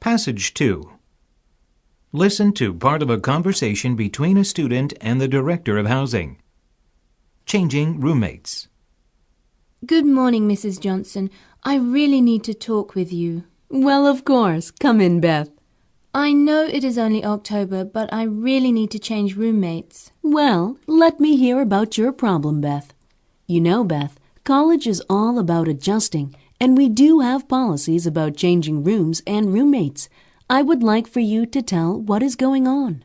Passage 2. Listen to part of a conversation between a student and the director of housing. Changing roommates. Good morning, Mrs. Johnson. I really need to talk with you. Well, of course. Come in, Beth. I know it is only October, but I really need to change roommates. Well, let me hear about your problem, Beth. You know, Beth, college is all about adjusting, and we do have policies about changing rooms and roommates. I would like for you to tell what is going on.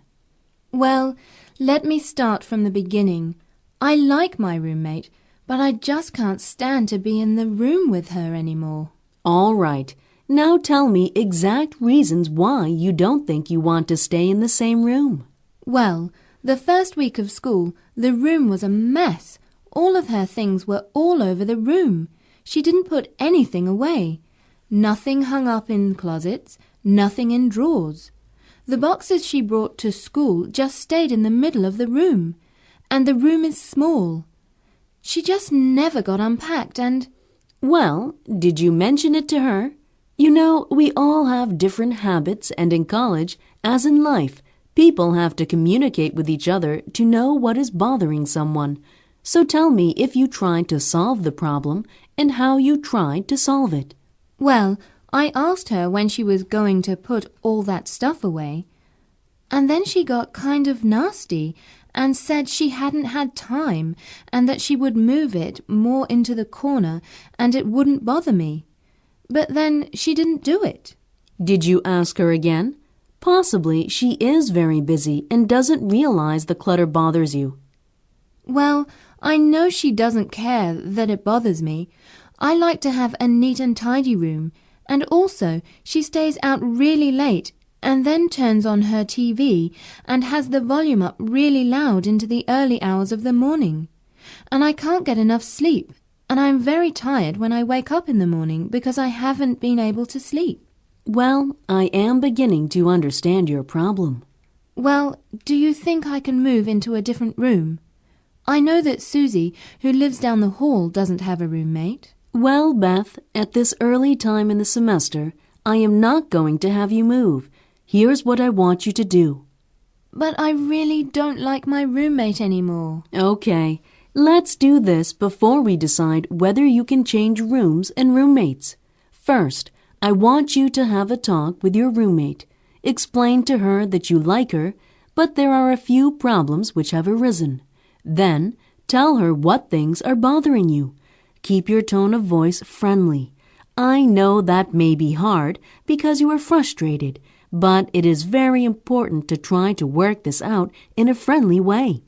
Well, let me start from the beginning. I like my roommate, but I just can't stand to be in the room with her anymore. All right. Now tell me exact reasons why you don't think you want to stay in the same room. Well, the first week of school, the room was a mess. All of her things were all over the room. She didn't put anything away. Nothing hung up in closets, nothing in drawers. The boxes she brought to school just stayed in the middle of the room, and the room is small. She just never got unpacked and... Well, did you mention it to her? You know, we all have different habits, and in college, as in life, people have to communicate with each other to know what is bothering someone. So tell me if you tried to solve the problem and how you tried to solve it. Well, I asked her when she was going to put all that stuff away, and then she got kind of nasty and said she hadn't had time and that she would move it more into the corner and it wouldn't bother me. But then she didn't do it. Did you ask her again? Possibly she is very busy and doesn't realize the clutter bothers you. Well, I know she doesn't care that it bothers me. I like to have a neat and tidy room, and also she stays out really late and then turns on her TV and has the volume up really loud into the early hours of the morning. And I can't get enough sleep, and I'm very tired when I wake up in the morning because I haven't been able to sleep. Well, I am beginning to understand your problem. Well, do you think I can move into a different room? I know that Susie, who lives down the hall, doesn't have a roommate. Well, Beth, at this early time in the semester, I am not going to have you move. Here's what I want you to do. But I really don't like my roommate anymore. Okay, let's do this before we decide whether you can change rooms and roommates. First, I want you to have a talk with your roommate. Explain to her that you like her, but there are a few problems which have arisen. Then, tell her what things are bothering you. Keep your tone of voice friendly. I know that may be hard because you are frustrated, but it is very important to try to work this out in a friendly way.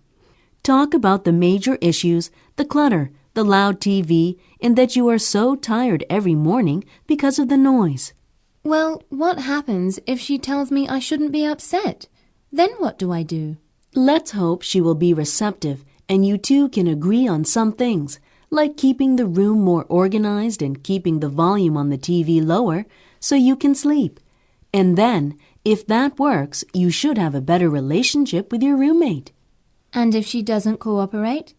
Talk about the major issues, the clutter, the loud TV, and that you are so tired every morning because of the noise. Well, what happens if she tells me I shouldn't be upset? Then what do I do? Let's hope she will be receptive and you two can agree on some things, like keeping the room more organized and keeping the volume on the TV lower so you can sleep. And then, if that works, you should have a better relationship with your roommate. And if she doesn't cooperate?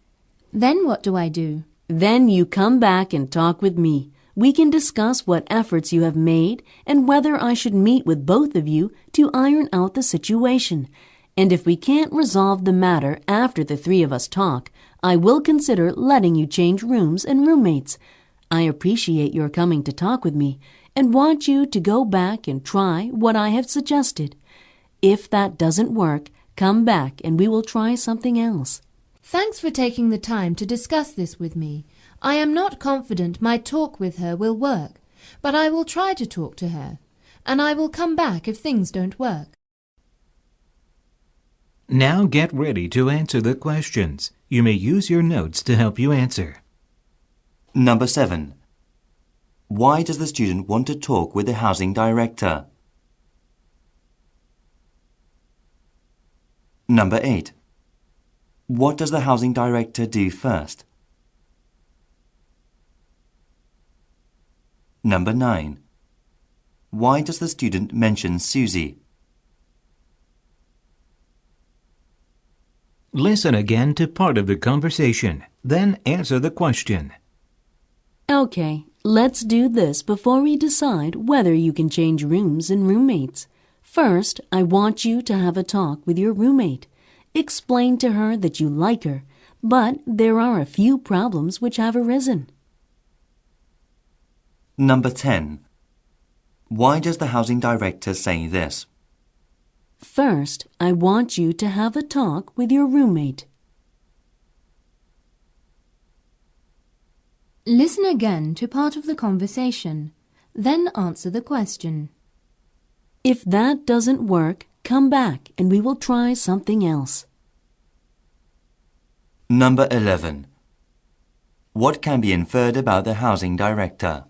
Then what do I do? Then you come back and talk with me. We can discuss what efforts you have made and whether I should meet with both of you to iron out the situation. And if we can't resolve the matter after the three of us talk, I will consider letting you change rooms and roommates. I appreciate your coming to talk with me and want you to go back and try what I have suggested. If that doesn't work, come back and we will try something else. Thanks for taking the time to discuss this with me. I am not confident my talk with her will work, but I will try to talk to her, and I will come back if things don't work. Now get ready to answer the questions. You may use your notes to help you answer. Number 7. Why does the student want to talk with the housing director? Number 8. What does the housing director do first? Number 9. Why does the student mention Susie? Listen again to part of the conversation, then answer the question. Okay, Let's do this before we decide whether you can change rooms and roommates. First, I want you to have a talk with your roommate. Explain to her that you like her, but there are a few problems which have arisen. Number 10. Why does the housing director say this? First, I want you to have a talk with your roommate. Listen again to part of the conversation, then answer the question. If that doesn't work, come back and we will try something else. Number 11. What can be inferred about the housing director?